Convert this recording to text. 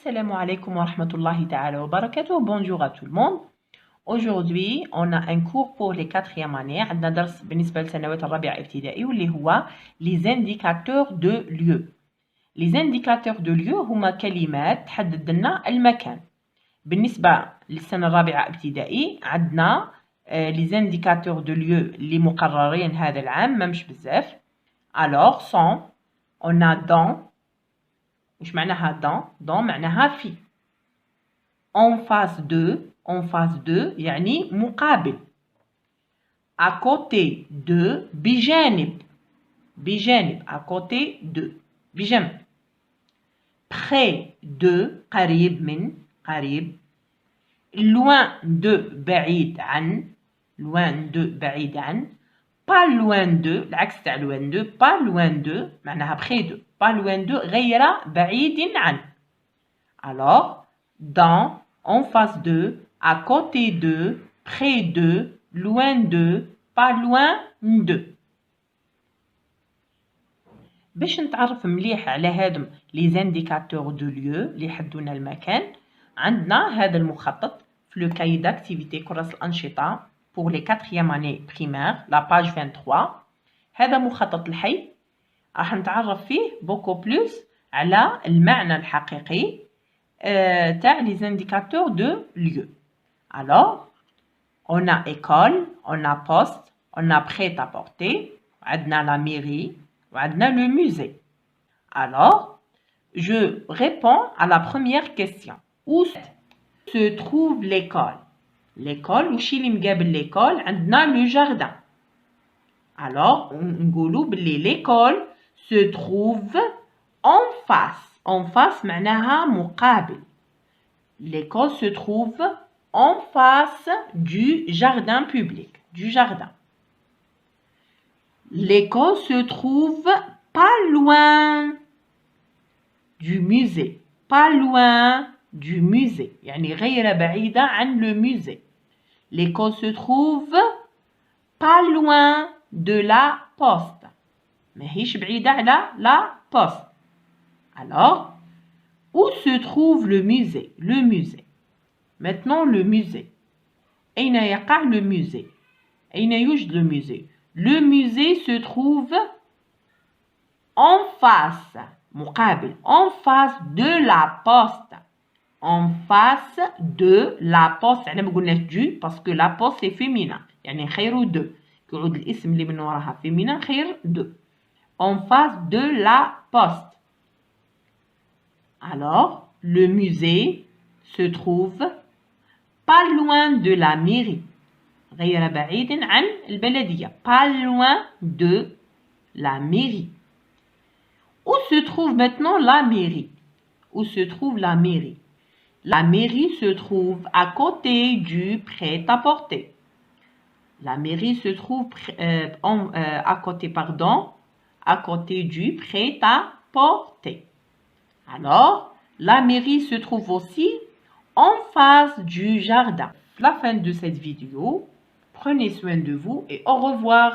Assalamu alaikum wa rahmatullahi ta'ala wa barakatuh. Bonjour à tout le monde. Aujourd'hui, on a un cours pour les 4e années. عندنا درس بالنسبة للسنوات الرابعة ابتدائي واللي هو les indicateurs de lieu. Les indicateurs de lieu هما كلمات تحدد لنا المكان. بالنسبة للسنة الرابعة ابتدائي عندنا les indicateurs de lieu اللي مقررين هذا العام ما مش بزاف. Alors, sont, on a dans. وش معناها dans معناها في. En face de يعني مقابل. À côté de بجانب à côté de بجنب. Près de قريب من قريب. Loin de بعيد عن بعيد عن. Pas loin de العكس تاع loin de pas loin de معناها près de pas loin de غير بعيد عن. Alors dans, en face de, à côté de, près de, loin de, pas loin de. باش نتعرف مليح على هادم les indicateurs de lieu اللي يحدونا المكان عندنا هذا المخطط في le cahier d'activité كراسة الأنشطة pour les 4e années primaire la page 23. هذا مخطط الحي راح نتعرف فيه beaucoup plus على المعنى الحقيقي تاع les indicateurs de lieu. Alors, on a école, on a poste, on a prêt-à-porter, عندنا la mairie, عندنا le musée. Alors, je réponds à la première question. Où se trouve l'école? L'école, وشي اللي مقابل l'école عندنا le jardin. Alors, نقولوا بلي l'école se trouve en face. En face معناها مقابل. L'école se trouve en face du jardin public. Du jardin. L'école se trouve pas loin du musée. Pas loin du musée. يعني غير بعيدة عن le musée. L'école se trouve pas loin de la poste. ماهيش بعيدة على la poste. Alors, où se trouve le musée? Le musée. Maintenant, le musée. أين يقع le musée? أين يوجد le musée? Le musée se trouve en face. مقابل. En face de la poste. En face de la poste. أنا ما قلناش du parce que la poste c'est féminin. يعني خير de. كيعود الاسم اللي من وراها féminin خير de. En face de la poste. Alors, le musée se trouve pas loin de la mairie. غير بعيد عن البلدية. Pas loin de la mairie. Où se trouve maintenant la mairie? Où se trouve la mairie? La mairie se trouve à côté du prêt-à-porter. La mairie se trouve à côté du prêt-à-porter. Alors, la mairie se trouve aussi en face du jardin. À la fin de cette vidéo, prenez soin de vous et au revoir.